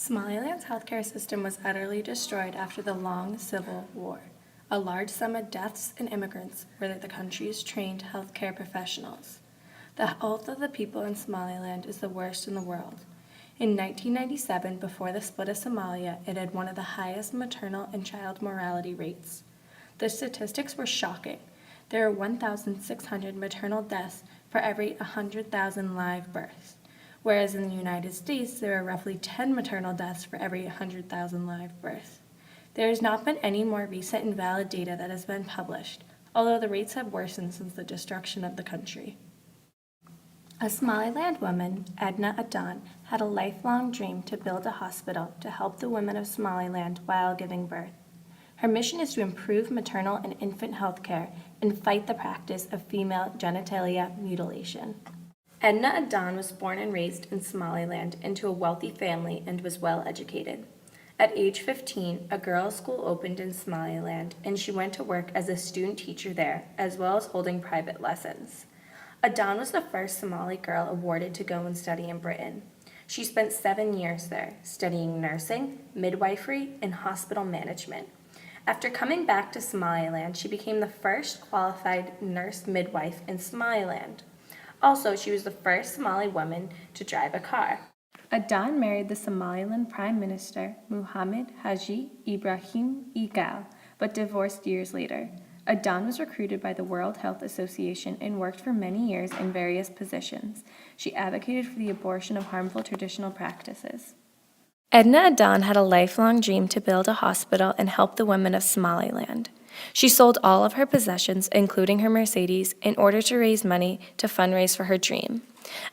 Somaliland's healthcare system was utterly destroyed after the long civil war. A large sum of deaths and immigrants were the country's trained healthcare professionals. The health of the people in Somaliland is the worst in the world. In 1997, before the split of Somalia, it had one of the highest maternal and child mortality rates. The statistics were shocking. There are 1,600 maternal deaths for every 100,000 live births, whereas in the United States, there are roughly 10 maternal deaths for every 100,000 live births. There has not been any more recent and valid data that has been published, although the rates have worsened since the destruction of the country. A Somaliland woman, Edna Adan, had a lifelong dream to build a hospital to help the women of Somaliland while giving birth. Her mission is to improve maternal and infant health care and fight the practice of female genitalia mutilation. Edna Adan was born and raised in Somaliland into a wealthy family and was well educated. At age 15, a girls' school opened in Somaliland, and she went to work as a student teacher there, as well as holding private lessons. Adan was the first Somali girl awarded to go and study in Britain. She spent 7 years there, studying nursing, midwifery, and hospital management. After coming back to Somaliland, she became the first qualified nurse midwife in Somaliland. Also, she was the first Somali woman to drive a car. Adan married the Somaliland Prime Minister, Muhammad Haji Ibrahim Igal, but divorced years later. Adan was recruited by the World Health Association and worked for many years in various positions. She advocated for the abortion of harmful traditional practices. Edna Adan had a lifelong dream to build a hospital and help the women of Somaliland. She sold all of her possessions, including her Mercedes, in order to raise money to fundraise for her dream.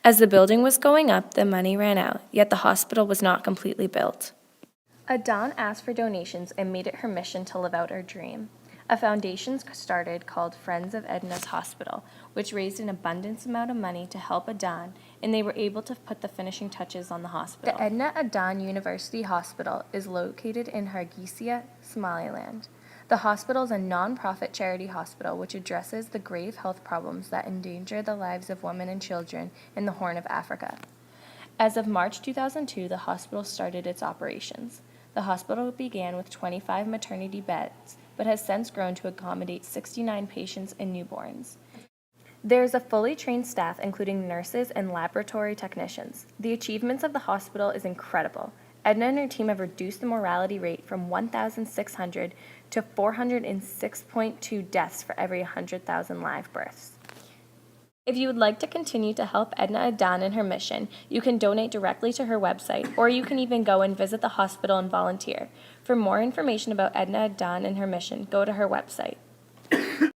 As the building was going up, the money ran out, yet the hospital was not completely built. Adan asked for donations and made it her mission to live out her dream. A foundation started called Friends of Edna's Hospital, which raised an abundance amount of money to help Adan, and they were able to put the finishing touches on the hospital. The Edna Adan University Hospital is located in Hargeisa, Somaliland. The hospital is a non-profit charity hospital which addresses the grave health problems that endanger the lives of women and children in the Horn of Africa. As of March 2002, the hospital started its operations. The hospital began with 25 maternity beds, but has since grown to accommodate 69 patients and newborns. There is a fully trained staff, including nurses and laboratory technicians. The achievements of the hospital is incredible. Edna and her team have reduced the mortality rate from 1,600 to 406.2 deaths for every 100,000 live births. If you would like to continue to help Edna Adan in her mission, you can donate directly to her website, or you can even go and visit the hospital and volunteer. For more information about Edna Adan and her mission, go to her website.